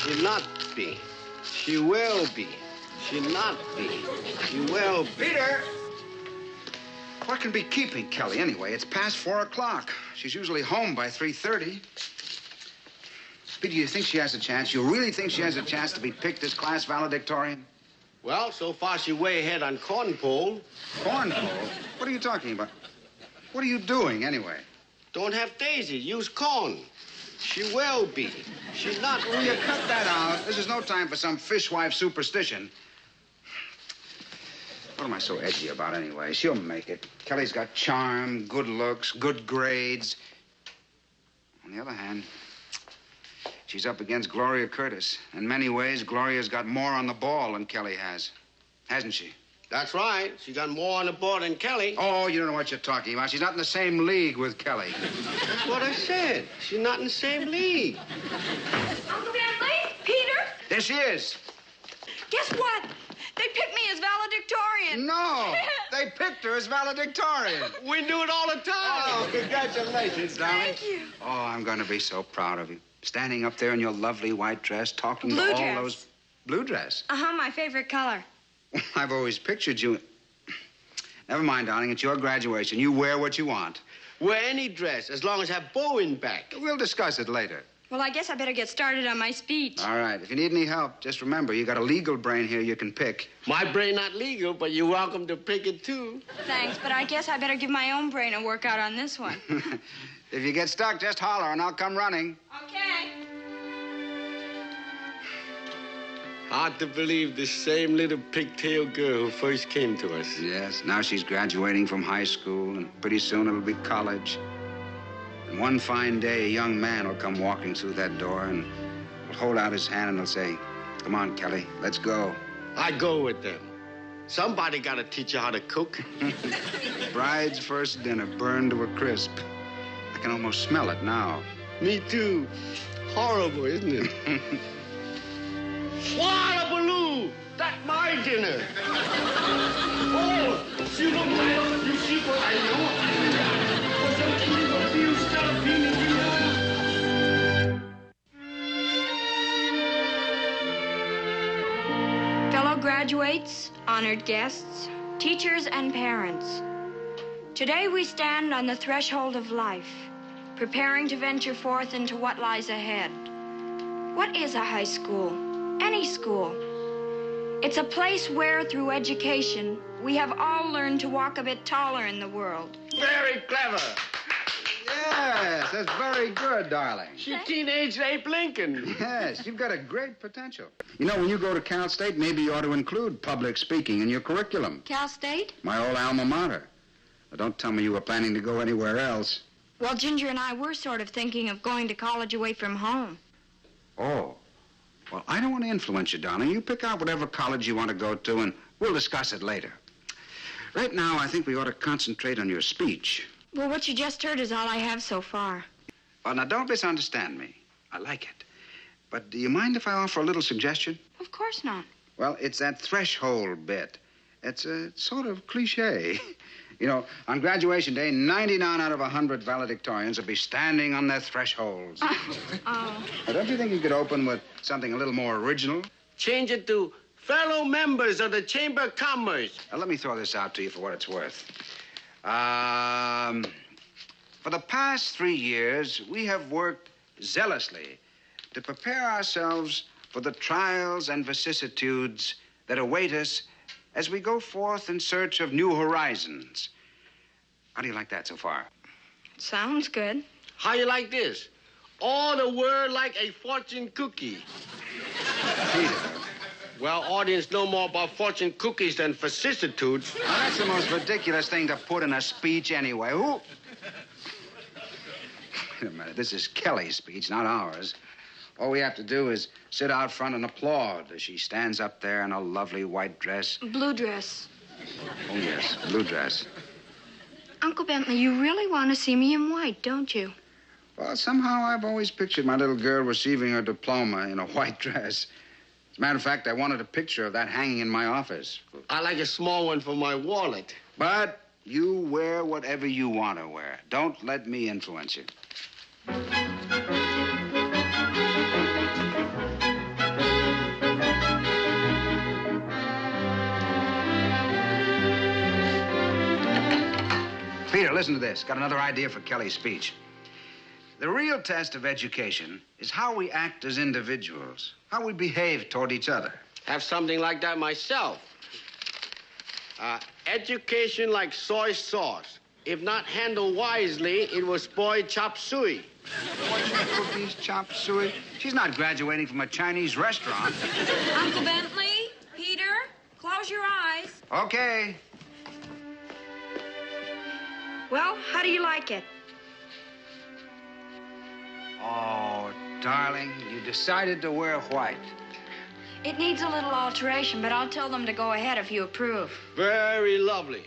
She'll not be. She will be. She'll not be. She will be. Peter! What can be keeping Kelly anyway? It's past 4 o'clock. She's usually home by 3:30. Peter, you think she has a chance? You really think she has a chance to be picked as class valedictorian? Well, so far she's way ahead on cornpole. Cornpole? What are you talking about? What are you doing anyway? Don't have daisies. Use corn. She will be. She's not. Will you cut that out? This is no time for some fishwife superstition. What am I so edgy about anyway? She'll make it. Kelly's got charm, good looks, good grades. On the other hand, she's up against Gloria Curtis. In many ways, Gloria's got more on the ball than Kelly has. Hasn't she? That's right. She got more on the board than Kelly. Oh, you don't know what you're talking about. She's not in the same league with Kelly. That's what I said. She's not in the same league. Uncle Bentley? Peter? There she is. Guess what? They picked me as valedictorian. No, they picked her as valedictorian. We do it all the time. Oh, congratulations, darling. Thank you. Oh, I'm going to be so proud of you. Standing up there in your lovely white dress, talking Blue to all dress. those... Blue dress? Uh-huh, my favorite color. I've always pictured you... Never mind, darling. It's your graduation. You wear what you want. Wear any dress, as long as I have bow in back. We'll discuss it later. Well, I guess I better get started on my speech. All right. If you need any help, just remember, you got a legal brain here you can pick. My brain not legal, but you're welcome to pick it, too. Thanks, but I guess I better give my own brain a workout on this one. If you get stuck, just holler and I'll come running. Okay. Hard to believe this same little pigtail girl who first came to us. Yes, now she's graduating from high school, and pretty soon it'll be college. And one fine day, a young man will come walking through that door and will hold out his hand and he'll say, "Come on, Kelly, let's go." I go with them. Somebody got to teach you how to cook. Bride's first dinner burned to a crisp. I can almost smell it now. Me too. Horrible, isn't it? Swallow-baloo! That's my dinner. Oh, you don't mind. You see what I know? Fellow graduates, honored guests, teachers, and parents. Today we stand on the threshold of life, preparing to venture forth into what lies ahead. What is a high school? Any school. It's a place where, through education, we have all learned to walk a bit taller in the world. Very clever. Yes, that's very good, darling. She teenaged Abe Lincoln. Yes, you've got a great potential. You know, when you go to Cal State, maybe you ought to include public speaking in your curriculum. Cal State? My old alma mater. But don't tell me you were planning to go anywhere else. Well, Ginger and I were sort of thinking of going to college away from home. Oh. Well, I don't want to influence you, darling. You pick out whatever college you want to go to, and we'll discuss it later. Right now, I think we ought to concentrate on your speech. Well, what you just heard is all I have so far. Well, now, don't misunderstand me. I like it. But do you mind if I offer a little suggestion? Of course not. Well, it's that threshold bit. It's a sort of cliche. You know, on graduation day, 99 out of 100 valedictorians will be standing on their thresholds. Oh. Now, don't you think you could open with something a little more original? Change it to fellow members of the Chamber of Commerce. Now, let me throw this out to you for what it's worth. For the past 3 years, we have worked zealously to prepare ourselves for the trials and vicissitudes that await us as we go forth in search of new horizons. How do you like that so far? Sounds good. How you like this? All the world like a fortune cookie. Peter. Well, audience know more about fortune cookies than vicissitudes. Now, that's the most ridiculous thing to put in a speech anyway. Who? Wait a minute. This is Kelly's speech, not ours. All we have to do is sit out front and applaud as she stands up there in a lovely white dress. Blue dress. Oh, yes, blue dress. Uncle Bentley, you really want to see me in white, don't you? Well, somehow I've always pictured my little girl receiving her diploma in a white dress. As a matter of fact, I wanted a picture of that hanging in my office. I like a small one for my wallet. But you wear whatever you want to wear. Don't let me influence you. Peter, listen to this. Got another idea for Kelly's speech. The real test of education is how we act as individuals, how we behave toward each other. Have something like that myself. Education like soy sauce. If not handled wisely, it will spoil chop suey. What's your cookies, chop suey? She's not graduating from a Chinese restaurant. Uncle Bentley, Peter, close your eyes. Okay. Well, how do you like it? Oh, darling, you decided to wear white. It needs a little alteration, but I'll tell them to go ahead if you approve. Very lovely.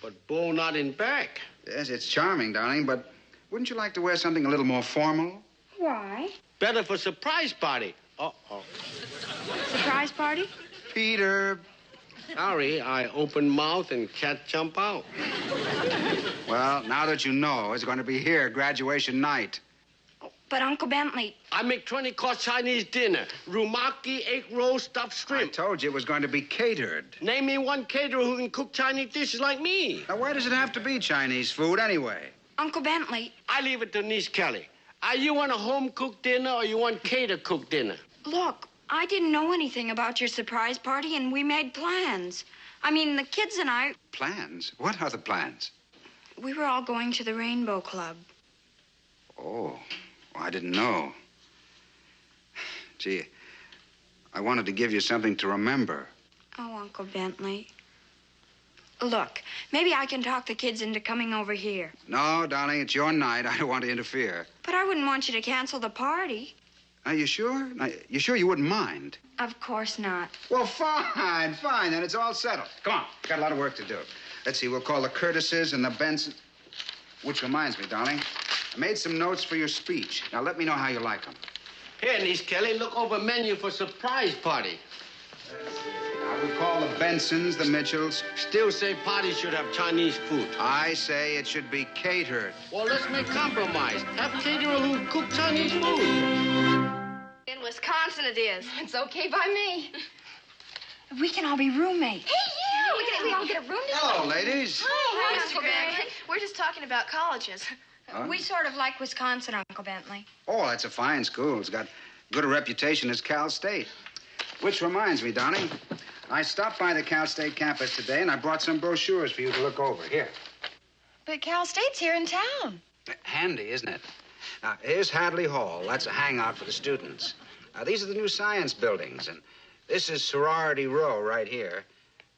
But bow not in back. Yes, it's charming, darling, but wouldn't you like to wear something a little more formal? Why? Better for surprise party. Uh-oh. Surprise party? Peter. Sorry, I open mouth and cat jump out. Well, now that you know, it's going to be here, graduation night. But Uncle Bentley... I make 20-course Chinese dinner. Rumaki, egg roll, stuffed I shrimp. told you it was going to be catered. Name me one caterer who can cook Chinese dishes like me. Now, why does it have to be Chinese food anyway? Uncle Bentley... I leave it to Niece Kelly. You want a home-cooked dinner or you want cater-cooked dinner? Look, I didn't know anything about your surprise party, and we made plans. I mean, the kids and I... Plans? What are the plans? We were all going to the Rainbow Club. Oh, well, I didn't know. Gee, I wanted to give you something to remember. Oh, Uncle Bentley. Look, maybe I can talk the kids into coming over here. No, darling, it's your night. I don't want to interfere. But I wouldn't want you to cancel the party. Are you sure? You sure you wouldn't mind? Of course not. Well, fine, then it's all settled. Come on, got a lot of work to do. Let's see, we'll call the Curtises and the Benson. Which reminds me, darling, I made some notes for your speech. Now, let me know how you like them. Here, Niece Kelly, look over menu for surprise party. Now, we'll call the Bensons, the Mitchells. Still say party should have Chinese food. I say it should be catered. Well, let's make compromise. Have caterer who cook Chinese food. In Wisconsin it is. It's okay by me. We can all be roommates. Hey, yeah! We all get a room together. Hello, ladies. Hi, Uncle Bentley. We're just talking about colleges. Huh? We sort of like Wisconsin, Uncle Bentley. Oh, that's a fine school. It's got good a reputation as Cal State. Which reminds me, darling, I stopped by the Cal State campus today, and I brought some brochures for you to look over. Here. But Cal State's here in town. Handy, isn't it? Now, here's Hadley Hall. That's a hangout for the students. These are the new science buildings, and this is Sorority Row right here.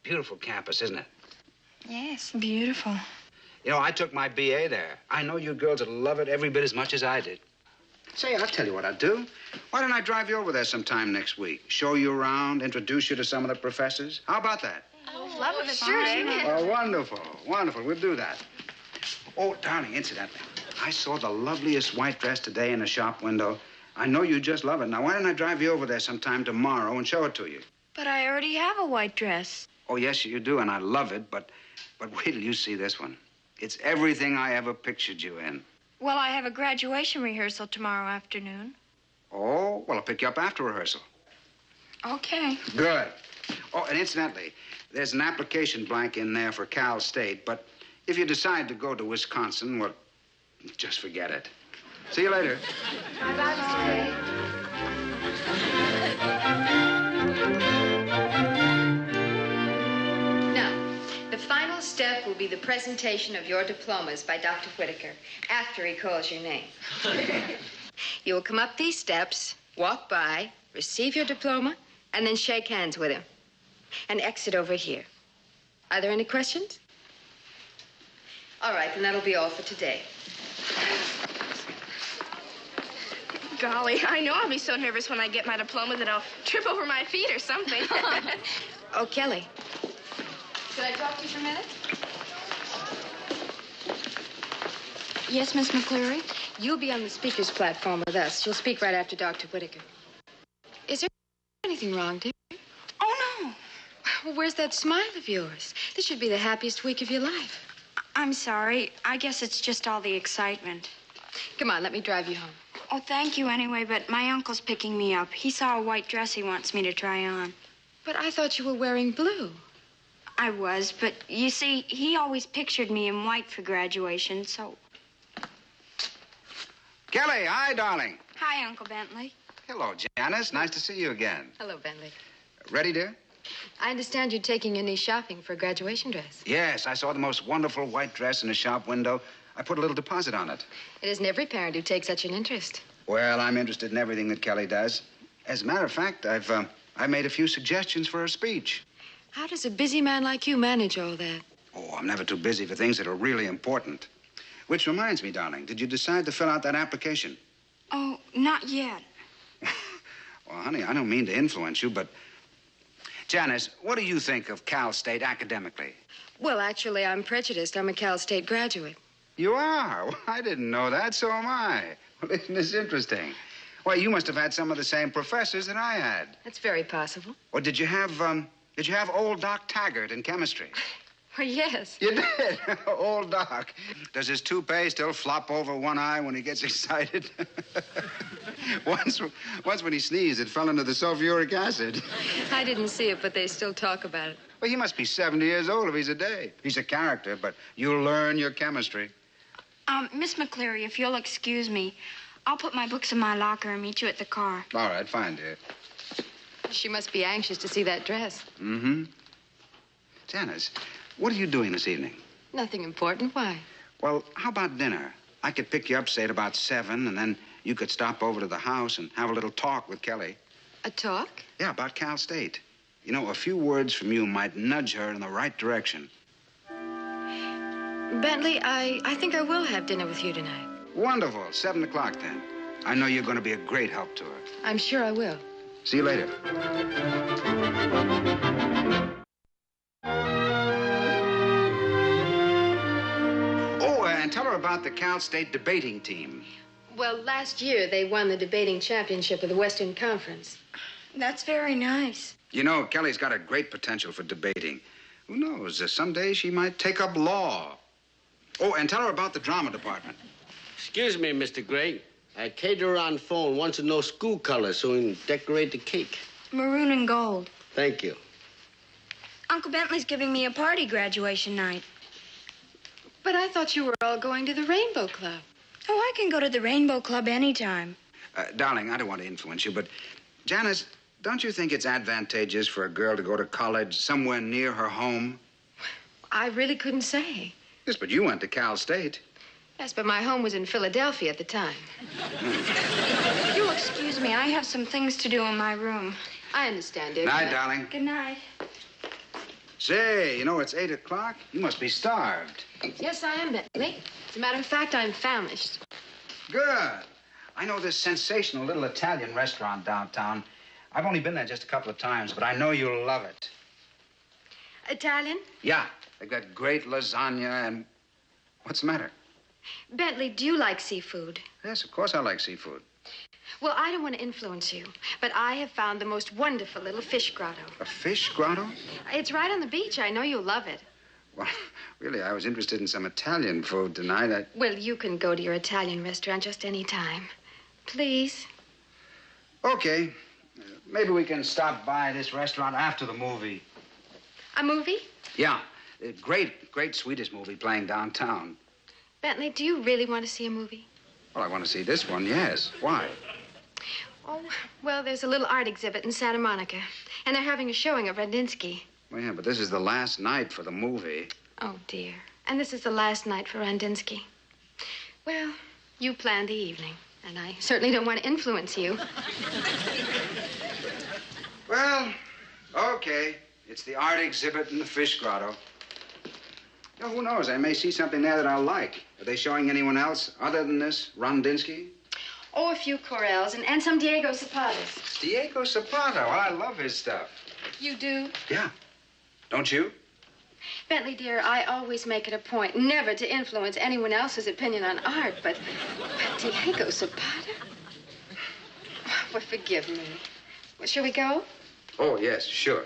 Beautiful campus, isn't it? Yes, beautiful. You know, I took my BA there. I know you girls would love it every bit as much as I did. Say, I'll tell you what I'd do. Why don't I drive you over there sometime next week? Show you around, introduce you to some of the professors. How about that? Oh, love it, sure. Oh, wonderful, wonderful. We'll do that. Oh, darling, incidentally, I saw the loveliest white dress today in the shop window. I know you just love it. Now, why don't I drive you over there sometime tomorrow and show it to you? But I already have a white dress. Oh, yes, you do, and I love it, but wait till you see this one. It's everything I ever pictured you in. Well, I have a graduation rehearsal tomorrow afternoon. Oh, well, I'll pick you up after rehearsal. Okay. Good. Oh, and incidentally, there's an application blank in there for Cal State, but if you decide to go to Wisconsin, well, just forget it. See you later. Bye-bye, Mr. Now, the final step will be the presentation of your diplomas by Dr. Whitaker after he calls your name. You will come up these steps, walk by, receive your diploma, and then shake hands with him. And exit over here. Are there any questions? All right, then that'll be all for today. Golly, I know I'll be so nervous when I get my diploma that I'll trip over my feet or something. Oh, Kelly. Could I talk to you for a minute? Yes, Miss McCleary? You'll be on the speaker's platform with us. You'll speak right after Dr. Whitaker. Is there anything wrong, dear? Oh, no. Well, where's that smile of yours? This should be the happiest week of your life. I'm sorry. I guess it's just all the excitement. Come on, let me drive you home. Oh, thank you anyway, but my uncle's picking me up. He saw a white dress he wants me to try on. But I thought you were wearing blue. I was, but you see, he always pictured me in white for graduation, so... Kelly, hi, darling. Hi, Uncle Bentley. Hello, Janice. Nice to see you again. Hello, Bentley. Ready, dear? I understand you're taking your niece shopping for a graduation dress. Yes, I saw the most wonderful white dress in a shop window. I put a little deposit on it. It isn't every parent who takes such an interest. Well, I'm interested in everything that Kelly does. As a matter of fact, I made a few suggestions for her speech. How does a busy man like you manage all that? Oh, I'm never too busy for things that are really important. Which reminds me, darling, did you decide to fill out that application? Oh, not yet. Well, honey, I don't mean to influence you, but... Janice, what do you think of Cal State academically? Well, actually, I'm prejudiced. I'm a Cal State graduate. You are? Well, I didn't know that, so am I. Well, isn't this interesting? Why, you must have had some of the same professors that I had. That's very possible. Or did you have old Doc Taggart in chemistry? Well, yes. You did? Old Doc. Does his toupee still flop over one eye when he gets excited? Once when he sneezed, it fell into the sulfuric acid. I didn't see it, but they still talk about it. Well, he must be 70 years old if he's a day. He's a character, but you'll learn your chemistry. Miss McCleary, if you'll excuse me, I'll put my books in my locker and meet you at the car. All right, fine, dear. She must be anxious to see that dress. Mm-hmm. Janice, what are you doing this evening? Nothing important. Why? Well, how about dinner? I could pick you up, say, at about 7, and then you could stop over to the house and have a little talk with Kelly. A talk? Yeah, about Cal State. You know, a few words from you might nudge her in the right direction. Bentley, I think I will have dinner with you tonight. Wonderful. 7 o'clock, then. I know you're going to be a great help to her. I'm sure I will. See you later. Oh, and tell her about the Cal State debating team. Well, last year they won the debating championship of the Western Conference. That's very nice. You know, Kelly's got a great potential for debating. Who knows? Someday she might take up law. Oh, and tell her about the drama department. Excuse me, Mr. Gray. A caterer on phone wants to know school colors so he can decorate the cake. Maroon and gold. Thank you. Uncle Bentley's giving me a party graduation night. But I thought you were all going to the Rainbow Club. Oh, I can go to the Rainbow Club anytime. Darling, I don't want to influence you, but Janice, don't you think it's advantageous for a girl to go to college somewhere near her home? I really couldn't say. Yes, but you went to Cal State. Yes, but my home was in Philadelphia at the time. If you'll excuse me, I have some things to do in my room. I understand, dear. Night, darling. Good night. Say, you know, it's 8 o'clock. You must be starved. Yes, I am, Bentley. As a matter of fact, I'm famished. Good. I know this sensational little Italian restaurant downtown. I've only been there just a couple of times, but I know you'll love it. Italian? Yeah, they've got great lasagna and... What's the matter? Bentley, do you like seafood? Yes, of course I like seafood. Well, I don't want to influence you, but I have found the most wonderful little fish grotto. A fish grotto? It's right on the beach. I know you'll love it. Well, really, I was interested in some Italian food tonight. Well, you can go to your Italian restaurant just any time. Please. Okay. Maybe we can stop by this restaurant after the movie. A movie? Yeah. A great Swedish movie playing downtown. Bentley, do you really want to see a movie? Well, I want to see this one, yes. Why? Oh, well, there's a little art exhibit in Santa Monica, and they're having a showing of Randinsky. Well, yeah, but this is the last night for the movie. Oh, dear. And this is the last night for Randinsky. Well, you planned the evening, and I certainly don't want to influence you. Well, okay. It's the art exhibit in the fish grotto. You know, who knows? I may see something there that I'll like. Are they showing anyone else other than this Randinsky? Oh, a few Corels and some Diego Zapatas. Diego Zapata. Well, I love his stuff. You do? Yeah. Don't you? Bentley, dear, I always make it a point never to influence anyone else's opinion on art, but Diego Zapata? Well, forgive me. Well, shall we go? Oh, yes, sure.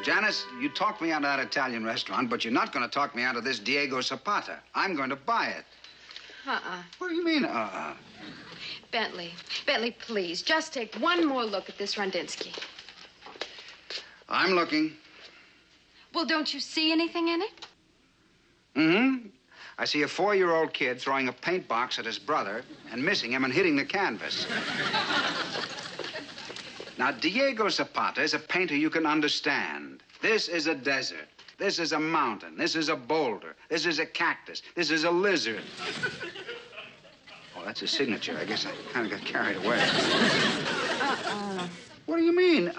Janice, you talked me out of that Italian restaurant, but you're not going to talk me out of this Diego Zapata. I'm going to buy it. Uh-uh. What do you mean, Bentley, please, just take one more look at this Rundinsky. I'm looking. Well, don't you see anything in it? Mm-hmm. I see a 4-year-old kid throwing a paint box at his brother and missing him and hitting the canvas. Now, Diego Zapata is a painter you can understand. This is a desert. This is a mountain. This is a boulder. This is a cactus. This is a lizard. Oh, that's his signature. I guess I kind of got carried away. What do you mean,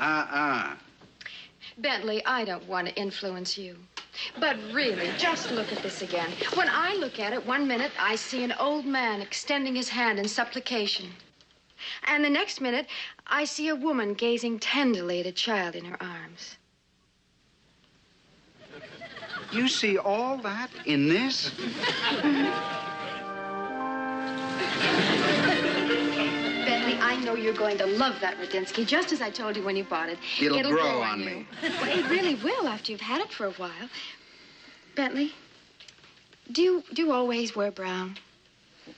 Bentley, I don't want to influence you. But really, just look at this again. When I look at it, 1 minute, I see an old man extending his hand in supplication. And the next minute, I see a woman gazing tenderly at a child in her arms. You see all that in this? Bentley, I know you're going to love that Rundinsky, just as I told you when you bought it. It'll grow on me. Well, it really will after you've had it for a while. Bentley, do you always wear brown?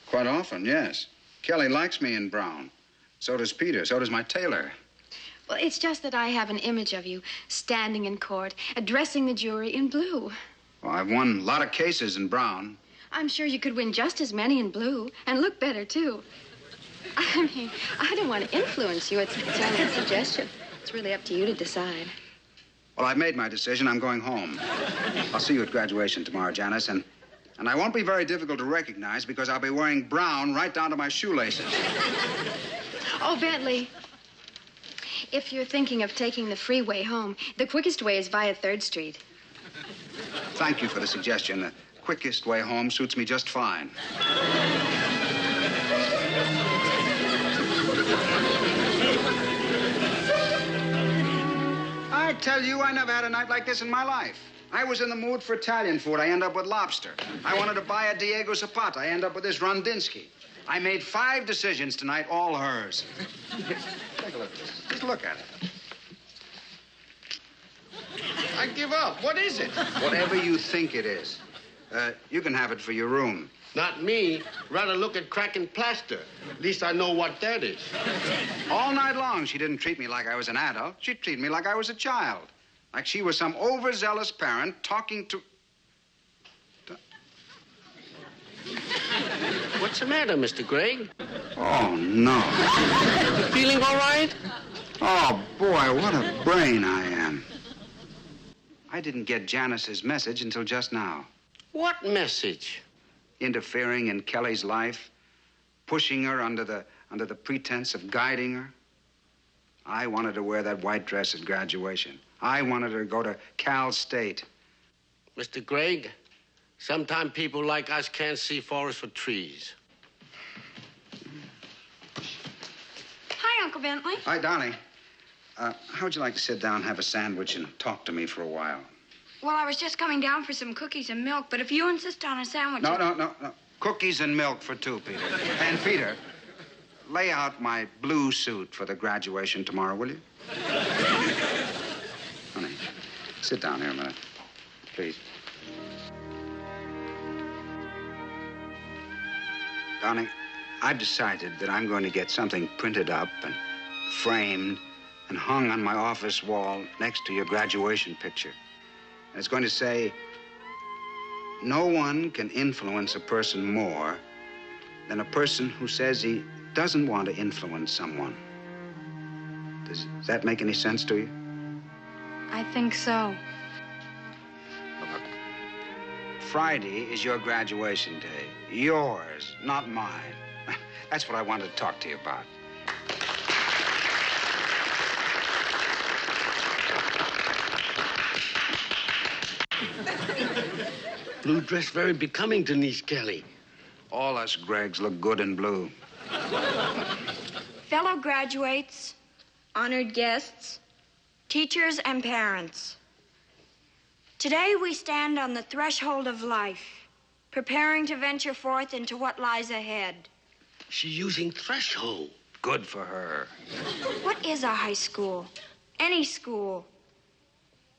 Quite often, yes. Kelly likes me in brown. So does Peter. So does my tailor. Well, it's just that I have an image of you standing in court, addressing the jury in blue. Well, I've won a lot of cases in brown. I'm sure you could win just as many in blue and look better, too. I mean, I don't want to influence you. It's only a suggestion. It's really up to you to decide. Well, I've made my decision. I'm going home. I'll see you at graduation tomorrow, Janice, and I won't be very difficult to recognize because I'll be wearing brown right down to my shoelaces. Oh, Bentley, if you're thinking of taking the freeway home, the quickest way is via 3rd Street. Thank you for the suggestion. The quickest way home suits me just fine. I tell you, I never had a night like this in my life. I was in the mood for Italian food. I end up with lobster. I wanted to buy a Diego Zapata. I end up with this Rundinsky. I made 5 decisions tonight, all hers. Take a look at this. Just look at it. I give up. What is it? Whatever you think it is. You can have it for your room. Not me. Rather look at cracking plaster. At least I know what that is. All night long, she didn't treat me like I was an adult. She treated me like I was a child. Like she was some overzealous parent talking to... What's the matter, Mr. Gregg? Oh, no. You feeling all right? Oh, boy, what a brain I am. I didn't get Janice's message until just now. What message? Interfering in Kelly's life, pushing her under the pretense of guiding her. I wanted to wear that white dress at graduation. I wanted her to go to Cal State. Mr. Gregg, sometimes people like us can't see forest for trees. Hi, Uncle Bentley. Hi, Donnie. How would you like to sit down, have a sandwich, and talk to me for a while? Well, I was just coming down for some cookies and milk, but if you insist on a sandwich... No. Cookies and milk for 2, Peter. And, Peter, lay out my blue suit for the graduation tomorrow, will you? Honey, sit down here a minute, please. Donnie, I've decided that I'm going to get something printed up and framed and hung on my office wall next to your graduation picture. And it's going to say, no one can influence a person more than a person who says he doesn't want to influence someone. Does that make any sense to you? I think so. Look, Friday is your graduation day. Yours, not mine. That's what I wanted to talk to you about. Blue dress very becoming to niece Kelly. All us Greggs look good in blue. Fellow graduates, honored guests, teachers and parents. Today we stand on the threshold of life, preparing to venture forth into what lies ahead. She's using threshold. Good for her. What is a high school? Any school.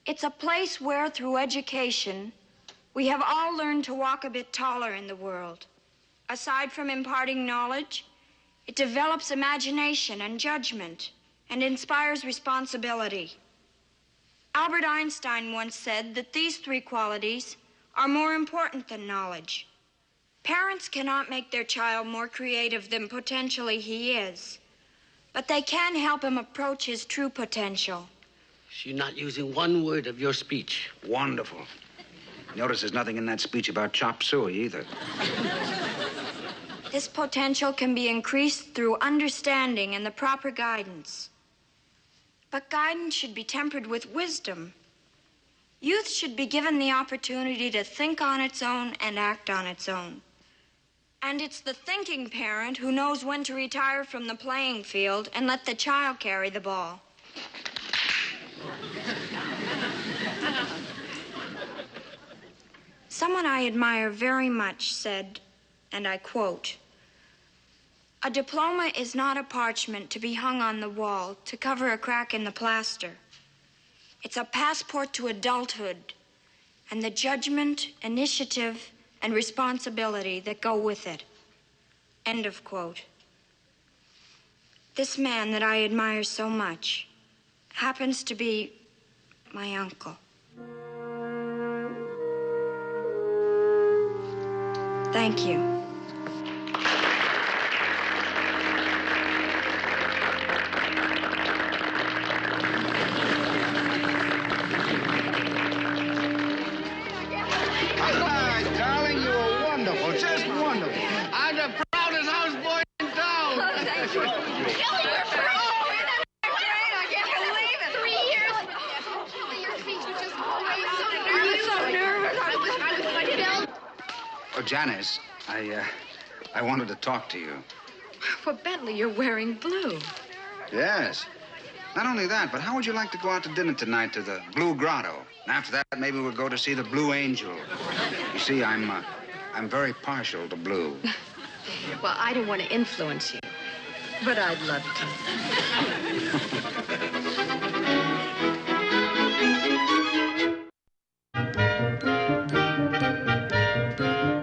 It's a place where, through education, we have all learned to walk a bit taller in the world. Aside from imparting knowledge, It develops imagination and judgment and inspires responsibility. Albert Einstein once said that these three qualities are more important than knowledge. Parents cannot make their child more creative than potentially he is, but they can help him approach his true potential. She's not using one word of your speech. Wonderful. Notice there's nothing in that speech about chop suey either. This potential can be increased through understanding and the proper guidance. But guidance should be tempered with wisdom. Youth should be given the opportunity to think on its own and act on its own. And it's the thinking parent who knows when to retire from the playing field and let the child carry the ball. Someone I admire very much said, and I quote, "A diploma is not a parchment to be hung on the wall to cover a crack in the plaster. It's a passport to adulthood and the judgment, initiative, and responsibility that go with it." End of quote. This man that I admire so much happens to be my uncle. Thank you. Darling, you were wonderful, just wonderful. I'm the proudest houseboy in town. Oh, thank you. Billy, we're first. Oh, isn't that great? I can't believe it. 3 years. Billy, your speech was just always so nervous. I'm so nervous. I was Bill. Oh, Janice, I wanted to talk to you. Well, Bentley, you're wearing blue. Yes. Not only that, but how would you like to go out to dinner tonight to the Blue Grotto? And after that, maybe we'll go to see the Blue Angel. You see, I'm very partial to blue. Well, I don't want to influence you, but I'd love to.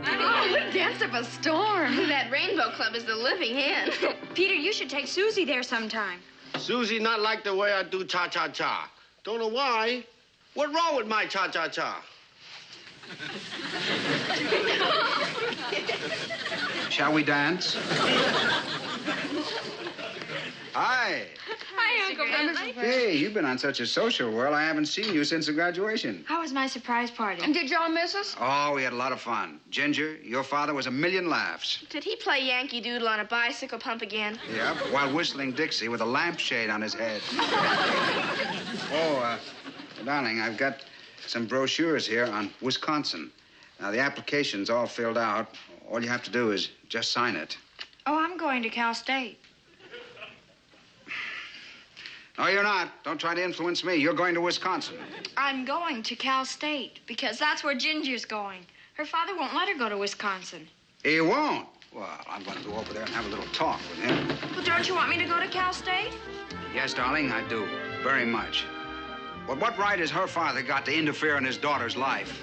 Oh, we danced up a storm. That Rainbow Club is the living end. Peter, you should take Susie there sometime. Susie not like the way I do cha-cha-cha. Don't know why. What's wrong with my cha-cha-cha? Shall we dance? Hi. Hi, Uncle Bentley. Hey, you've been on such a social whirl, I haven't seen you since the graduation. How was my surprise party? And did y'all miss us? Oh, we had a lot of fun. Ginger, your father was a million laughs. Did he play Yankee Doodle on a bicycle pump again? Yep, while whistling Dixie with a lampshade on his head. Oh, darling, I've got some brochures here on Wisconsin. Now, the application's all filled out. All you have to do is just sign it. Oh, I'm going to Cal State. No, you're not. Don't try to influence me. You're going to Wisconsin. I'm going to Cal State because that's where Ginger's going. Her father won't let her go to Wisconsin. He won't. Well, I'm going to go over there and have a little talk with him. Well, don't you want me to go to Cal State? Yes, darling, I do. Very much. But what right has her father got to interfere in his daughter's life?